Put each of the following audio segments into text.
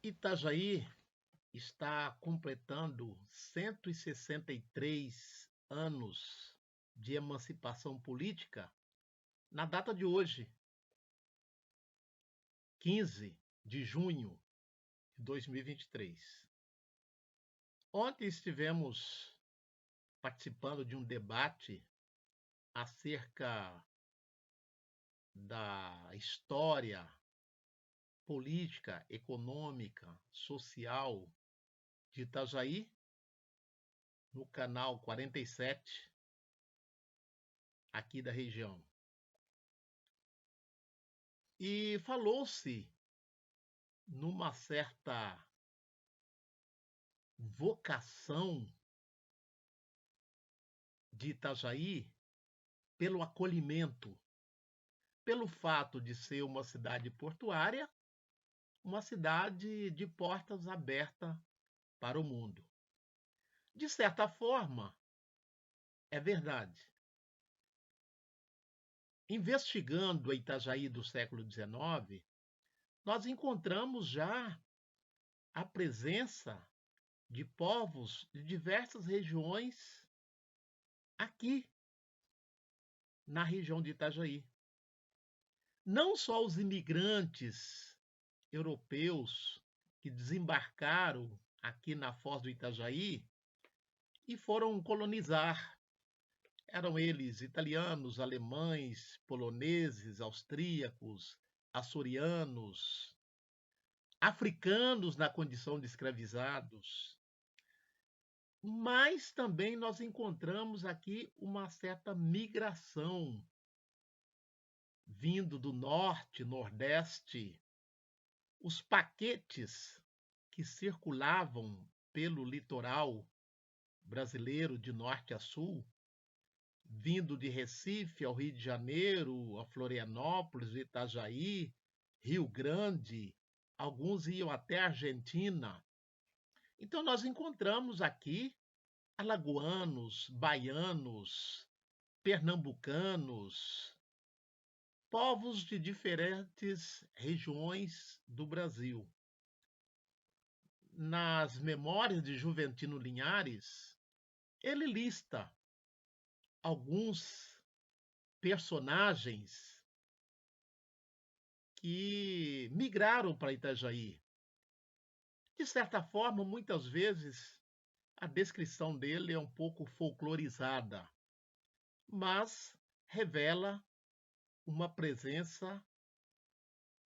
Itajaí está completando 163 anos de emancipação política na data de hoje, 15 de junho de 2023. Ontem estivemos participando de um debate acerca da história política, econômica, social de Itajaí, no canal 47, aqui da região. E falou-se numa certa vocação de Itajaí pelo acolhimento, pelo fato de ser uma cidade portuária, uma cidade de portas abertas para o mundo. De certa forma, é verdade. Investigando a Itajaí do século XIX, nós encontramos já a presença de povos de diversas regiões aqui na região de Itajaí. Não só os imigrantes europeus que desembarcaram aqui na Foz do Itajaí e foram colonizar. Eram eles italianos, alemães, poloneses, austríacos, açorianos, africanos na condição de escravizados. Mas também nós encontramos aqui uma certa migração vindo do norte, nordeste. Os paquetes que circulavam pelo litoral brasileiro de norte a sul, vindo de Recife ao Rio de Janeiro, a Florianópolis, Itajaí, Rio Grande, alguns iam até a Argentina. Então nós encontramos aqui alagoanos, baianos, pernambucanos, povos de diferentes regiões do Brasil. Nas memórias de Juventino Linhares, ele lista alguns personagens que migraram para Itajaí. De certa forma, muitas vezes, a descrição dele é um pouco folclorizada, mas revela uma presença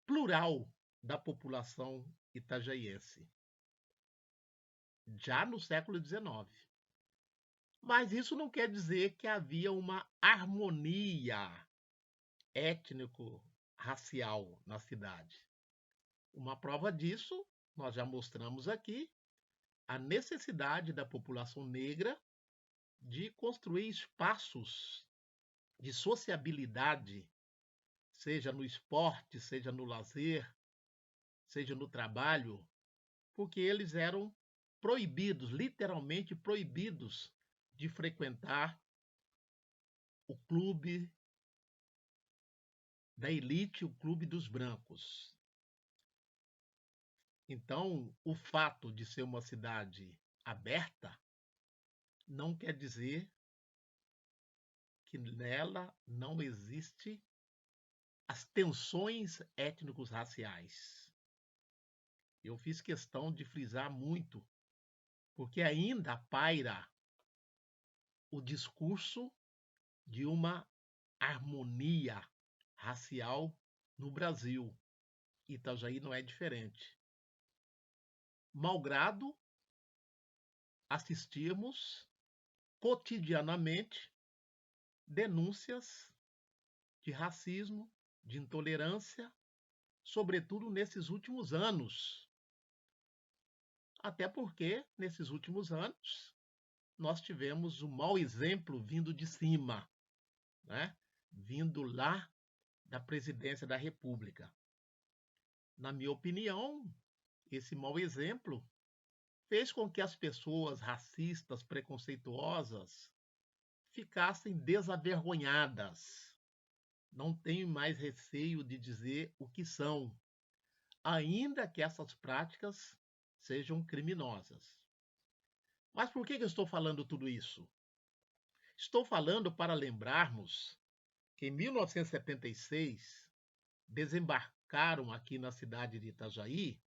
plural da população itajaiense, já no século XIX. Mas isso não quer dizer que havia uma harmonia étnico-racial na cidade. Uma prova disso, nós já mostramos aqui, a necessidade da população negra de construir espaços de sociabilidade, seja no esporte, seja no lazer, seja no trabalho, porque eles eram proibidos, literalmente proibidos, de frequentar o clube da elite, o clube dos brancos. Então, o fato de ser uma cidade aberta não quer dizer que nela não existe as tensões étnicos raciais. Eu fiz questão de frisar muito, porque ainda paira o discurso de uma harmonia racial no Brasil. Itajaí não é diferente. Malgrado assistirmos cotidianamente denúncias de racismo, de intolerância, sobretudo nesses últimos anos. Até porque, nesses últimos anos, nós tivemos um mau exemplo vindo de cima, né? Vindo lá da presidência da República. Na minha opinião, esse mau exemplo fez com que as pessoas racistas, preconceituosas, ficassem desavergonhadas. Não tenho mais receio de dizer o que são. ainda que essas práticas sejam criminosas. Mas por que eu estou falando tudo isso? Estou falando para lembrarmos que em 1976 desembarcaram aqui na cidade de Itajaí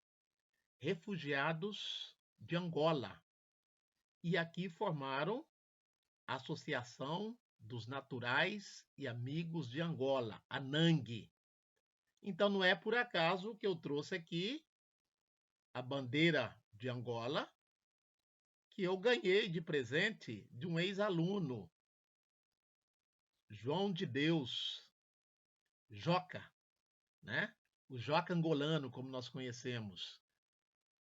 refugiados de Angola e aqui formaram a Associação dos Naturais e Amigos de Angola, a NANG. Então não é por acaso que eu trouxe aqui a bandeira de Angola, que eu ganhei de presente de um ex-aluno, João de Deus, Joca, né? O Joca angolano, como nós conhecemos.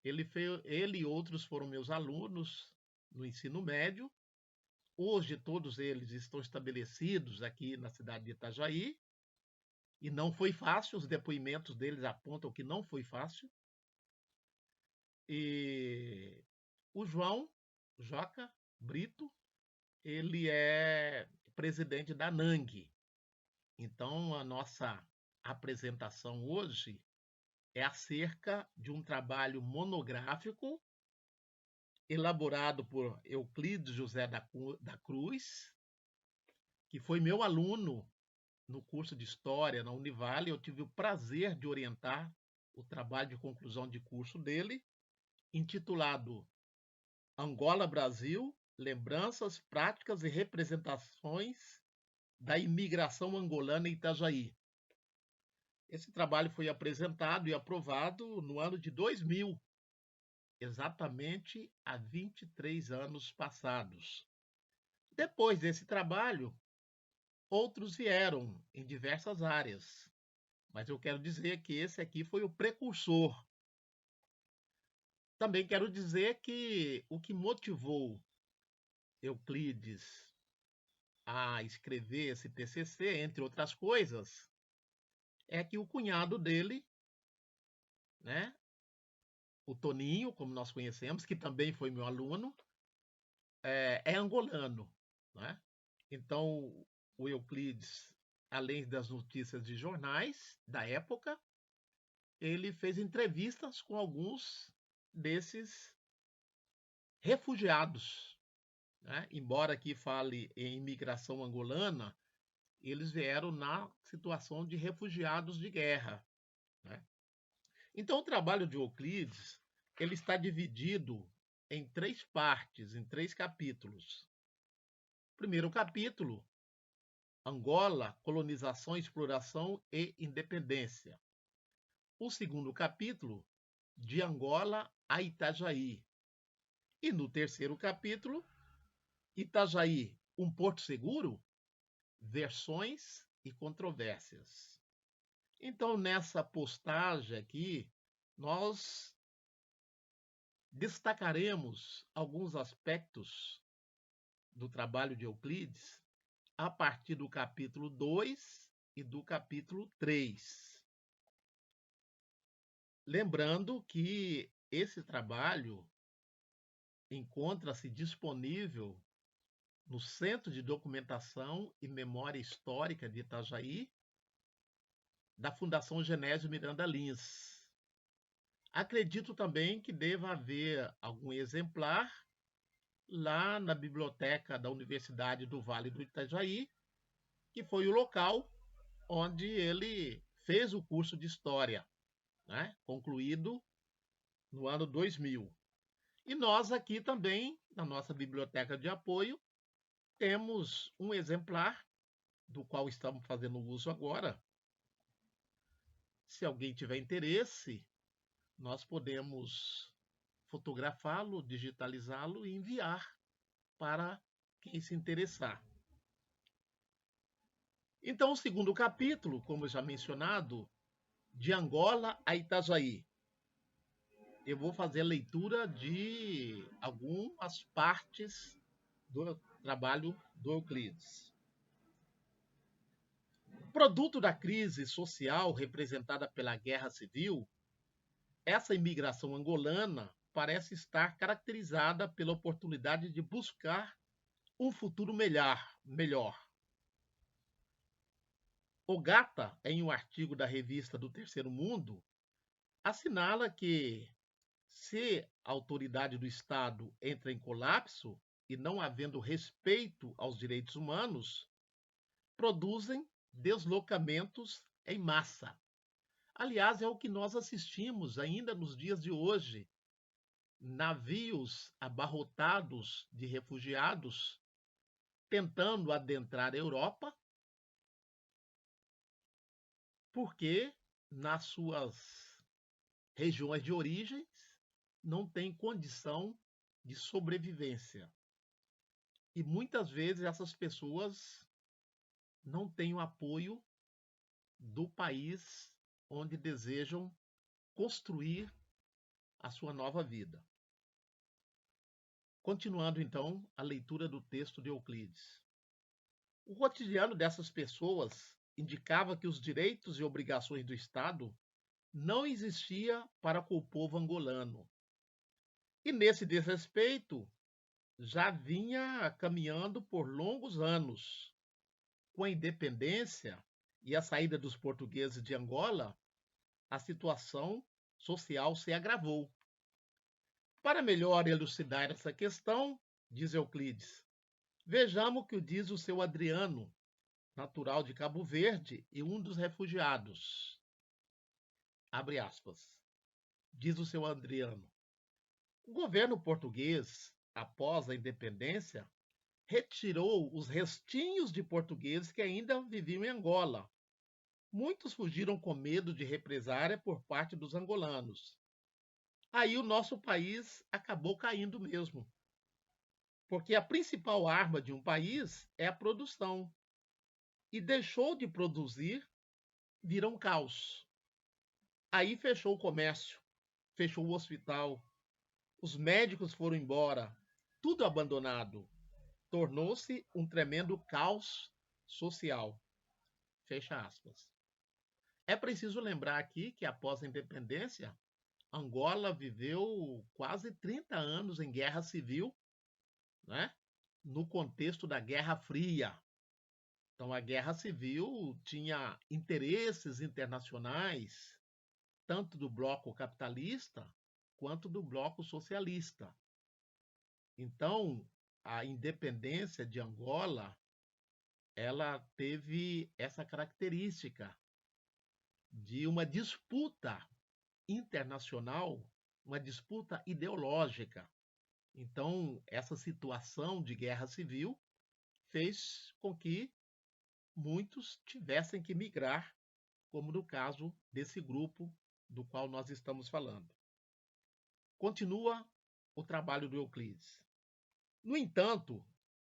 Ele e outros foram meus alunos no ensino médio. Hoje todos eles estão estabelecidos aqui na cidade de Itajaí. E não foi fácil, os depoimentos deles apontam que não foi fácil. E o João Joca Brito, ele é presidente da NANG. Então, a nossa apresentação hoje é acerca de um trabalho monográfico elaborado por Euclides José da Cruz, que foi meu aluno no curso de História na Univale. Eu tive o prazer de orientar o trabalho de conclusão de curso dele, intitulado Angola Brasil, Lembranças, Práticas e Representações da Imigração Angolana em Itajaí. Esse trabalho foi apresentado e aprovado no ano de 2000, exatamente há 23 anos passados. Depois desse trabalho, outros vieram em diversas áreas, mas eu quero dizer que esse aqui foi o precursor. Também quero dizer que o que motivou Euclides a escrever esse TCC, entre outras coisas, é que o cunhado dele, né, o Toninho, como nós conhecemos, que também foi meu aluno, é angolano, né? Então, o Euclides, além das notícias de jornais da época, ele fez entrevistas com alguns desses refugiados, né? Embora aqui fale em imigração angolana, eles vieram na situação de refugiados de guerra, né? Então, o trabalho de Euclides ele está dividido em 3 partes, em 3 capítulos. Primeiro capítulo, Angola, colonização, exploração e independência. O segundo capítulo, de Angola a Itajaí. E no terceiro capítulo, Itajaí, um porto seguro? Versões e controvérsias. Então, nessa postagem aqui, nós destacaremos alguns aspectos do trabalho de Euclides a partir do capítulo 2 e do capítulo 3. Lembrando que esse trabalho encontra-se disponível no Centro de Documentação e Memória Histórica de Itajaí, da Fundação Genésio Miranda Lins. Acredito também que deva haver algum exemplar lá na biblioteca da Universidade do Vale do Itajaí, que foi o local onde ele fez o curso de História, né? Concluído no ano 2000. E nós aqui também, na nossa biblioteca de apoio, temos um exemplar do qual estamos fazendo uso agora. Se alguém tiver interesse, nós podemos fotografá-lo, digitalizá-lo e enviar para quem se interessar. Então, o segundo capítulo, como já mencionado, de Angola a Itajaí. Eu vou fazer a leitura de algumas partes do trabalho do Euclides. Produto da crise social representada pela guerra civil, essa imigração angolana parece estar caracterizada pela oportunidade de buscar um futuro melhor. Ogata, em um artigo da revista do Terceiro Mundo, assinala que, se a autoridade do Estado entra em colapso e não havendo respeito aos direitos humanos, produzem deslocamentos em massa. Aliás, é o que nós assistimos ainda nos dias de hoje. Navios abarrotados de refugiados tentando adentrar a Europa, porque nas suas regiões de origem não tem condição de sobrevivência. E muitas vezes essas pessoas não têm o apoio do país onde desejam construir a sua nova vida. Continuando então a leitura do texto de Euclides. O cotidiano dessas pessoas indicava que os direitos e obrigações do Estado não existia para com o povo angolano. E nesse desrespeito já vinha caminhando por longos anos. Com a independência e a saída dos portugueses de Angola, a situação social se agravou. Para melhor elucidar essa questão, diz Euclides, vejamos o que diz o seu Adriano, natural de Cabo Verde e um dos refugiados. Abre aspas. Diz o seu Adriano. O governo português, após a independência, retirou os restinhos de portugueses que ainda viviam em Angola. Muitos fugiram com medo de represária por parte dos angolanos. Aí o nosso país acabou caindo mesmo. Porque a principal arma de um país é a produção. E deixou de produzir, vira um caos. Aí fechou o comércio, fechou o hospital, os médicos foram embora, tudo abandonado. Tornou-se um tremendo caos social. Fecha aspas. É preciso lembrar aqui que após a independência, Angola viveu quase 30 anos em guerra civil, né? No contexto da Guerra Fria. Então, a Guerra Civil tinha interesses internacionais, tanto do bloco capitalista quanto do bloco socialista. Então, a independência de Angola, ela teve essa característica de uma disputa internacional, uma disputa ideológica. Então, essa situação de guerra civil fez com que muitos tivessem que migrar, como no caso desse grupo do qual nós estamos falando. Continua o trabalho do Euclides. No entanto,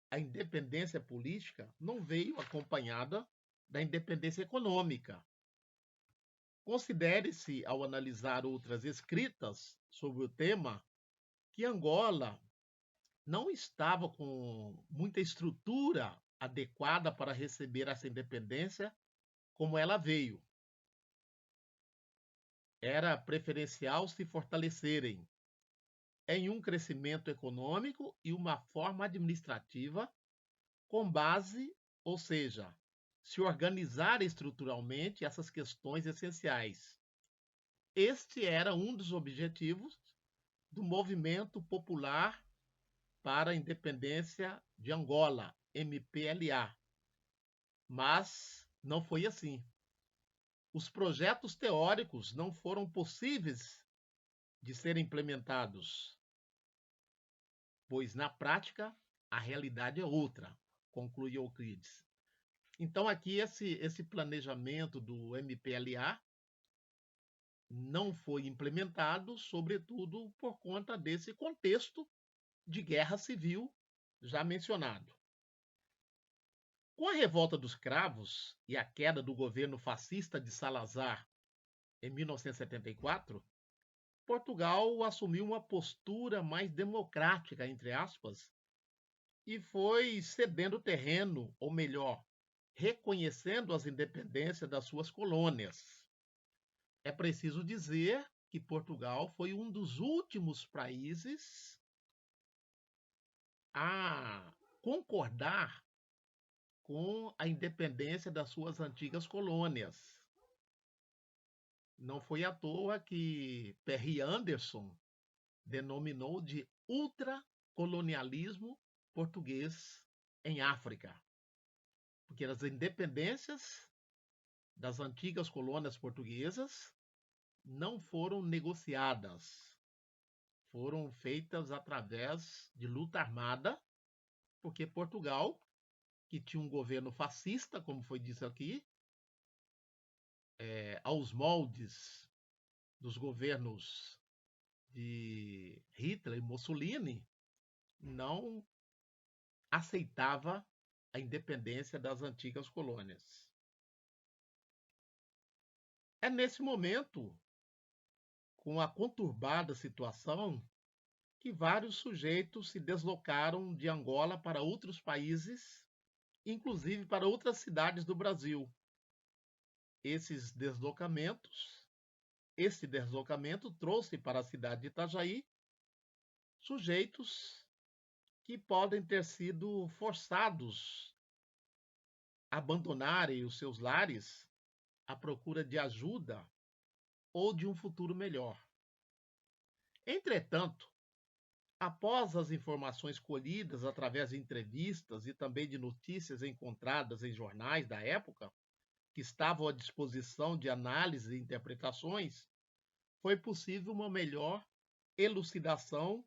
a independência política não veio acompanhada da independência econômica. Considere-se, ao analisar outras escritas sobre o tema, que Angola não estava com muita estrutura adequada para receber essa independência como ela veio. Era preferencial se fortalecerem em um crescimento econômico e uma forma administrativa com base, ou seja, se organizar estruturalmente essas questões essenciais. Este era um dos objetivos do Movimento Popular para a Independência de Angola, MPLA. Mas não foi assim. Os projetos teóricos não foram possíveis de serem implementados, pois na prática a realidade é outra, conclui Euclides. Então aqui esse planejamento do MPLA não foi implementado, sobretudo por conta desse contexto de guerra civil já mencionado. Com a revolta dos cravos e a queda do governo fascista de Salazar em 1974, Portugal assumiu uma postura mais democrática, entre aspas, e foi cedendo terreno, ou melhor, reconhecendo as independências das suas colônias. É preciso dizer que Portugal foi um dos últimos países a concordar com a independência das suas antigas colônias. Não foi à toa que Perry Anderson denominou de ultracolonialismo português em África, porque as independências das antigas colônias portuguesas não foram negociadas, foram feitas através de luta armada, porque Portugal, que tinha um governo fascista, como foi dito aqui, aos moldes dos governos de Hitler e Mussolini, não aceitava a independência das antigas colônias. É nesse momento, com a conturbada situação, que vários sujeitos se deslocaram de Angola para outros países, inclusive para outras cidades do Brasil. Esse deslocamento trouxe para a cidade de Itajaí sujeitos que podem ter sido forçados a abandonarem os seus lares à procura de ajuda ou de um futuro melhor. Entretanto, após as informações colhidas através de entrevistas e também de notícias encontradas em jornais da época, que estavam à disposição de análise e interpretações, foi possível uma melhor elucidação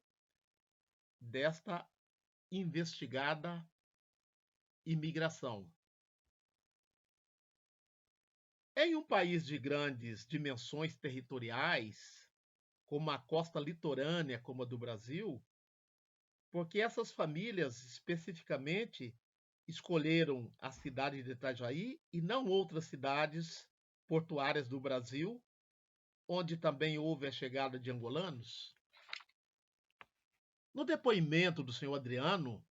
desta investigada imigração. Em um país de grandes dimensões territoriais, como a costa litorânea, como a do Brasil, porque essas famílias especificamente escolheram a cidade de Itajaí e não outras cidades portuárias do Brasil, onde também houve a chegada de angolanos? No depoimento do senhor Adriano,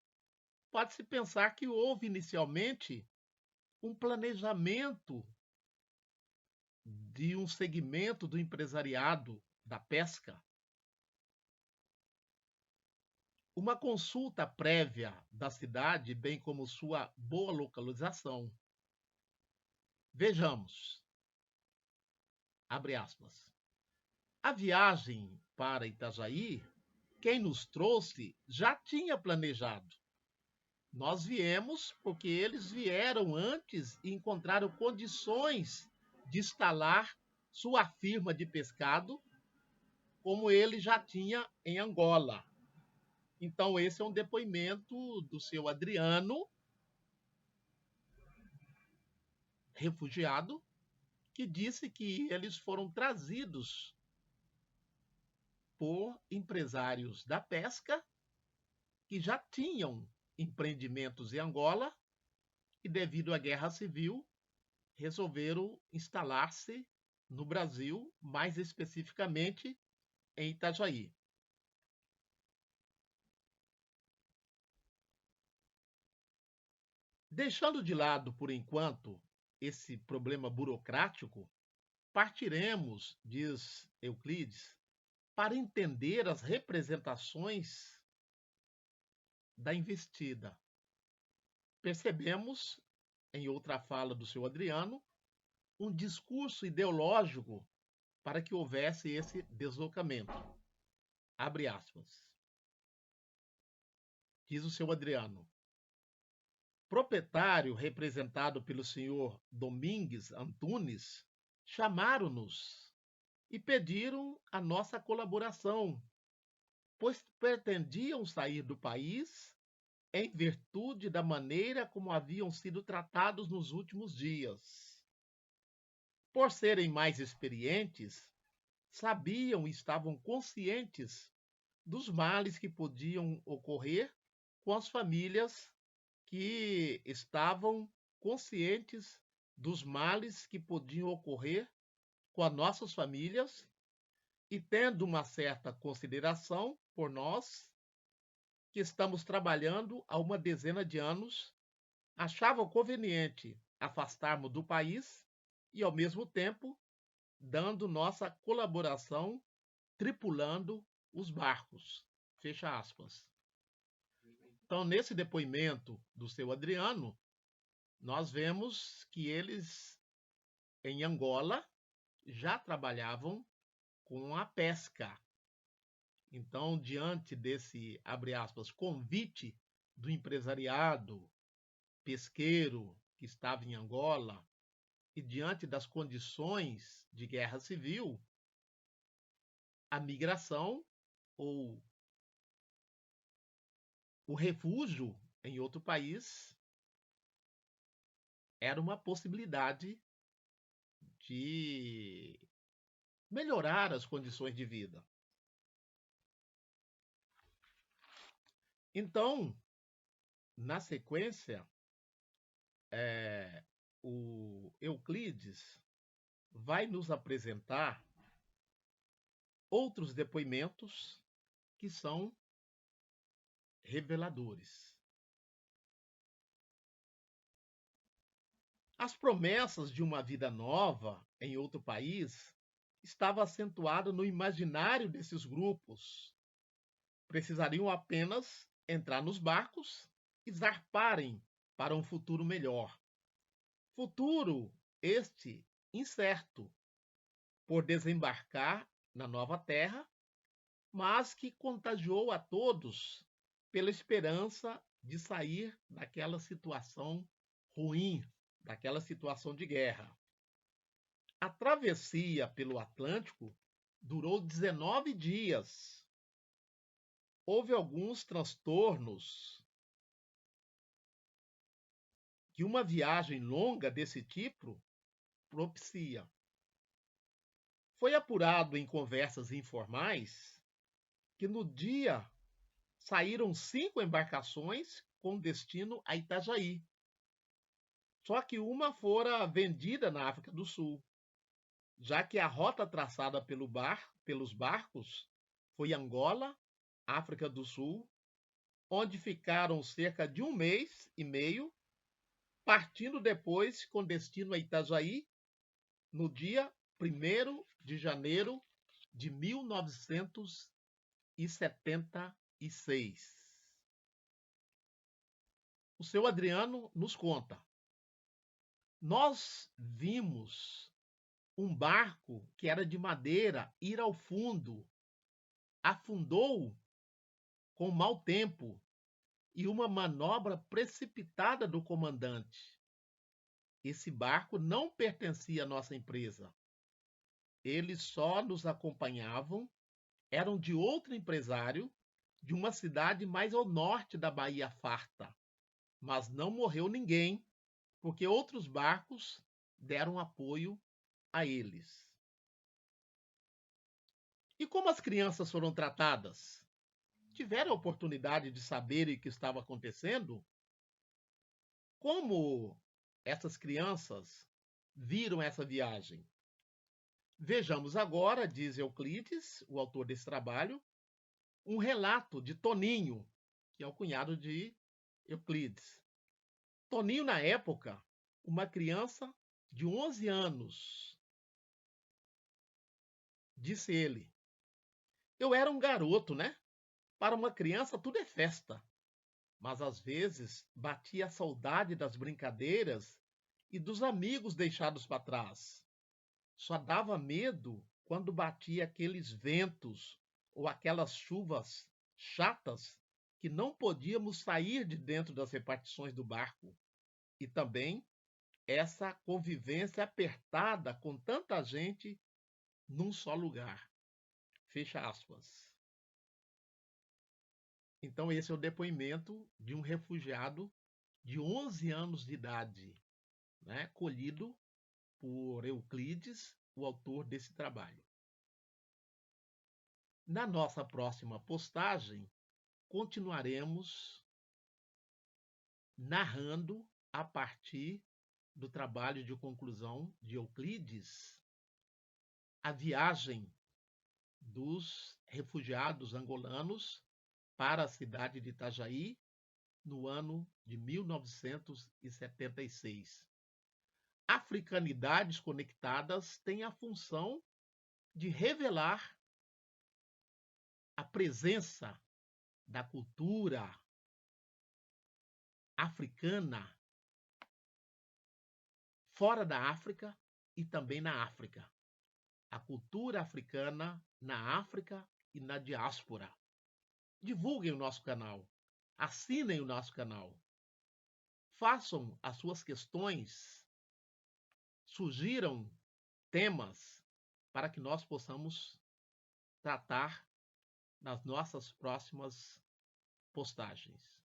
pode-se pensar que houve inicialmente um planejamento de um segmento do empresariado da pesca, uma consulta prévia da cidade, bem como sua boa localização. Vejamos, abre aspas. A viagem para Itajaí, quem nos trouxe já tinha planejado. Nós viemos porque eles vieram antes e encontraram condições de instalar sua firma de pescado, como ele já tinha em Angola. Então, esse é um depoimento do seu Adriano, refugiado, que disse que eles foram trazidos por empresários da pesca que já tinham empreendimentos em Angola e, devido à guerra civil, resolveram instalar-se no Brasil, mais especificamente em Itajaí. Deixando de lado, por enquanto, esse problema burocrático, partiremos, diz Euclides, para entender as representações da investida. Percebemos, em outra fala do seu Adriano, um discurso ideológico para que houvesse esse deslocamento. Abre aspas. Diz o seu Adriano. Proprietário representado pelo senhor Domingues Antunes chamaram-nos e pediram a nossa colaboração, pois pretendiam sair do país em virtude da maneira como haviam sido tratados nos últimos dias. Por serem mais experientes, sabiam e estavam conscientes dos males que podiam ocorrer com as famílias, que estavam conscientes dos males que podiam ocorrer com as nossas famílias e tendo uma certa consideração por nós, que estamos trabalhando há uma dezena de anos, achavam conveniente afastarmos do país e, ao mesmo tempo, dando nossa colaboração, tripulando os barcos. Fecha aspas. Então, nesse depoimento do seu Adriano, nós vemos que eles, em Angola, já trabalhavam com a pesca. Então, diante desse, abre aspas, convite do empresariado pesqueiro que estava em Angola, e diante das condições de guerra civil, a migração ou o refúgio em outro país era uma possibilidade de melhorar as condições de vida. Então, na sequência, o Euclides vai nos apresentar outros depoimentos que são reveladores. As promessas de uma vida nova em outro país estavam acentuadas no imaginário desses grupos. Precisariam apenas entrar nos barcos e zarparem para um futuro melhor. Futuro este incerto, por desembarcar na nova terra, mas que contagiou a todos pela esperança de sair daquela situação ruim, daquela situação de guerra. A travessia pelo Atlântico durou 19 dias. Houve alguns transtornos que uma viagem longa desse tipo propicia. Foi apurado em conversas informais que no dia saíram 5 embarcações com destino a Itajaí. Só que uma fora vendida na África do Sul, já que a rota traçada pelos barcos foi Angola, África do Sul, onde ficaram cerca de 1 mês e meio, partindo depois com destino a Itajaí no dia 1º de janeiro de 1976. O seu Adriano nos conta: nós vimos um barco que era de madeira ir ao fundo, afundou com mau tempo e uma manobra precipitada do comandante. Esse barco não pertencia à nossa empresa. Eles só nos acompanhavam, eram de outro empresário, de uma cidade mais ao norte da Bahia Farta. Mas não morreu ninguém, porque outros barcos deram apoio a eles. E como as crianças foram tratadas? Tiveram a oportunidade de saber o que estava acontecendo? Como essas crianças viram essa viagem? Vejamos agora, diz Euclides, o autor desse trabalho, um relato de Toninho, que é o cunhado de Euclides. Toninho, na época, uma criança de 11 anos, disse ele: eu era um garoto, né? Para uma criança tudo é festa, mas às vezes batia a saudade das brincadeiras e dos amigos deixados para trás. Só dava medo quando batia aqueles ventos ou aquelas chuvas chatas que não podíamos sair de dentro das repartições do barco. E também essa convivência apertada com tanta gente num só lugar. Fecha aspas. Então, esse é o depoimento de um refugiado de 11 anos de idade, né, colhido por Euclides, o autor desse trabalho. Na nossa próxima postagem, continuaremos narrando a partir do trabalho de conclusão de Euclides a viagem dos refugiados angolanos para a cidade de Itajaí no ano de 1976. Africanidades conectadas têm a função de revelar a presença da cultura africana fora da África e também na África. a cultura africana na África e na diáspora. Divulguem o nosso canal, assinem o nosso canal, façam as suas questões, sugiram temas para que nós possamos tratar nas nossas próximas postagens.